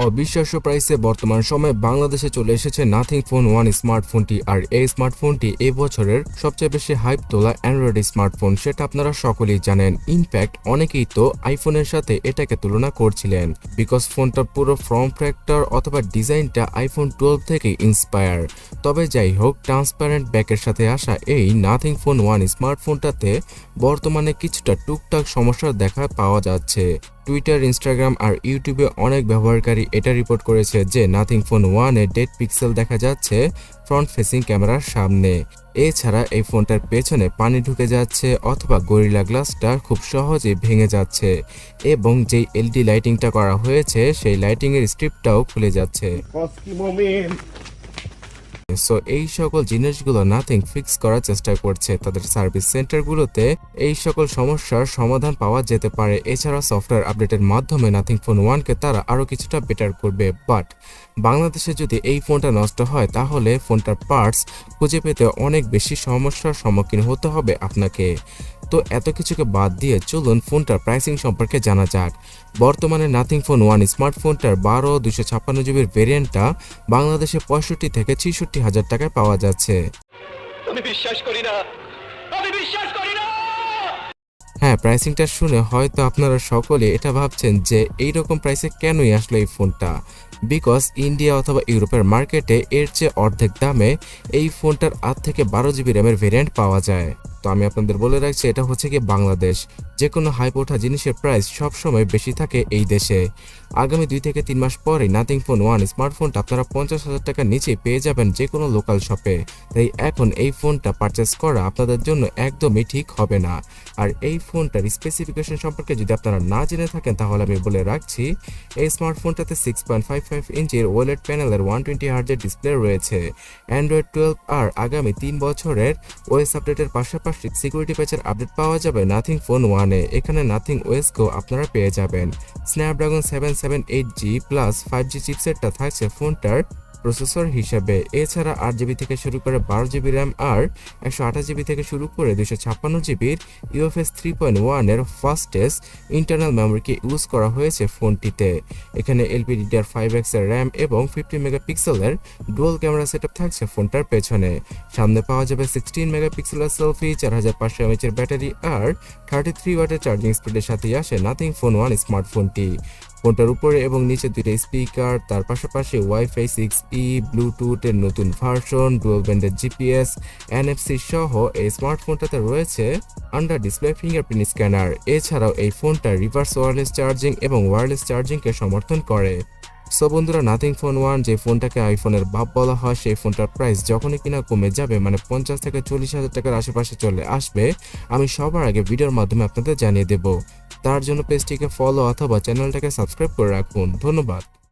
অবিশ্বাস্য প্রাইসে বর্তমান সময়ে বাংলাদেশে চলে এসেছে নাথিং ফোন 1 স্মার্টফোনটি। আর এই স্মার্টফোনটি এই বছরের সবচেয়ে বেশি হাইপ তোলা অ্যান্ড্রয়েড স্মার্টফোন, সেটা আপনারা সকলেই জানেন। ইনফ্যাক্ট অনেকেই তো আইফোনের সাথে এটাকে তুলনা করছিলেন, বিকজ ফোনটার পুরো ফর্ম ফ্যাক্টর অথবা ডিজাইনটা আইফোন 12 থেকে ইন্সপায়ার। তবে যাই হোক, ট্রান্সপারেন্ট ব্যাকের সাথে আসা এই নাথিং ফোন 1 স্মার্টফোনটাতে বর্তমানে কিছুটা টুকটাক সমস্যা দেখা পাওয়া যাচ্ছে। টুইটার, ইনস্টাগ্রাম আর ইউটিউবে অনেক ব্যবহারকারী এটা রিপোর্ট করেছে যে নাথিং ফোন 1-এ ডেড পিক্সেল দেখা যাচ্ছে ফ্রন্ট ফেসিং ক্যামেরার সামনে। এছাড়া এই ফোনটার পেছনে পানি ঢুকে যাচ্ছে অথবা গরিলা গ্লাসটা খুব সহজেই ভেঙে যাচ্ছে, এবং যেই এলইডি লাইটিংটা করা হয়েছে সেই লাইটিংয়ের স্ট্রিপটাও খুলে যাচ্ছে। সো এই সকল জিনিসগুলো নাথিং ফিক্স করার চেষ্টা করছে। তাদের সার্ভিস সেন্টারগুলোতে এই সকল সমস্যার সমাধান পাওয়া যেতে পারে। এছাড়া সফটওয়্যার আপডেটের মাধ্যমে নাথিং ফোন 1-কে তারা আরও কিছুটা বেটার করবে। বাট বাংলাদেশে যদি এই ফোনটা নষ্ট হয় তাহলে ফোনটার পার্টস খুঁজে পেতে অনেক বেশি সমস্যার সম্মুখীন হতে হবে আপনাকে। তো এত কিছুকে বাদ দিয়ে চলুন ফোনটার প্রাইসিং সম্পর্কে জানা যাক। বর্তমানে নাথিং ফোন 1 স্মার্টফোনটার 12/256GB ভেরিয়েন্টটা বাংলাদেশে 65 থেকে 66 হাজার টাকায় পাওয়া যাচ্ছে। হ্যাঁ, প্রাইসিংটা শুনে হয়তো আপনারা সকলে এটা ভাবছেন যে এইরকম প্রাইসে কেনই আসলো এই ফোনটা, বিকজ ইন্ডিয়া অথবা ইউরোপের মার্কেটে এর চেয়ে অর্ধেক দামে এই ফোনটার 8 থেকে 12GB র্যামের ভেরিয়েন্ট পাওয়া যায়। তো আমি আপনাদের বলে রাখছি, এটা হচ্ছে কি বাংলাদেশ। যে কোনো হাইপ ওঠা জিনিসের প্রাইস সবসময় বেশি থাকে এই দেশে। আগামী 2 থেকে 3 মাস পরে নাথিং ফোন 1 স্মার্টফোনটা আপনারা 50,000 টাকার নিচে পেয়ে যাবেন যে কোনো লোকাল শপে। তাই এখন এই ফোনটা পারচেস করা আপনাদের জন্য একদমই ঠিক হবে না। আর এই ফোনটার স্পেসিফিকেশন সম্পর্কে যদি আপনারা না জেনে থাকেন তাহলে আমি বলে রাখছি, এই স্মার্টফোনটাতে 6.55 ইঞ্চির ওএলইডি প্যানেলের 120Hz ডিসপ্লে রয়েছে। অ্যান্ড্রয়েড 12 আর আগামী 3 বছরের ওএস আপডেটের পাশাপাশি সিকিউরিটি প্যাচের আপডেট পাওয়া যাবে নাথিং ফোন 1-এ। এখানে নাথিং ওএসকেও আপনারা পেয়ে যাবেন। স্ন্যাপড্রাগন 778G প্লাস 5G চিপসেটটা থাকছে ফোনটার প্রসেসর হিসেবে। এছাড়া 8GB থেকে শুরু করে 12GB র্যাম আর 128GB থেকে শুরু করে 256GBর UFS 3.1-এর ফাস্টেস্ট ইন্টারনাল মেমোরিকে ইউজ করা হয়েছে ফোনটিতে। এখানে LPDDR5X এর র্যাম এবং 50 মেগাপিক্সেলের ডুয়াল ক্যামেরা সেটআপ থাকছে ফোনটার পেছনে। সামনে পাওয়া যাবে 16 মেগাপিক্সেলের সেলফি, 4500 mAh এর ব্যাটারি আর 33 ওয়াটের চার্জিং স্পিডের সাথে আসে নাথিং ফোন 1 স্মার্টফোনটি। ফোনটার উপরে এবং নিচে 2টা স্পিকার, তার পাশাপাশি ওয়াইফাই 6E, ব্লুটুথের নতুন ভার্সন, ডুয়াল ব্যান্ডের GPS, NFC সহ এই স্মার্টফোনটাতে রয়েছে আন্ডার ডিসপ্লে ফিঙ্গারপ্রিন্ট স্ক্যানার। এছাড়াও এই ফোনটা রিভার্স ওয়্যারলেস চার্জিং এবং ওয়্যারলেস চার্জিংকে সমর্থন করে। সো বন্ধুরা, নাথিং ফোন 1 যে ফোনটাকে আইফোনের বাপ বলা হয়, সেই ফোনটার প্রাইস যখনই কিনা কমে যাবে, মানে 50 থেকে 40 হাজার টাকার আশেপাশে চলে আসবে, আমি সবার আগে ভিডিওর মাধ্যমে আপনাদের জানিয়ে দেব। তার জন্য পেজটিকে ফলো অথবা চ্যানেলটাকে সাবস্ক্রাইব করে রাখুন। ধন্যবাদ।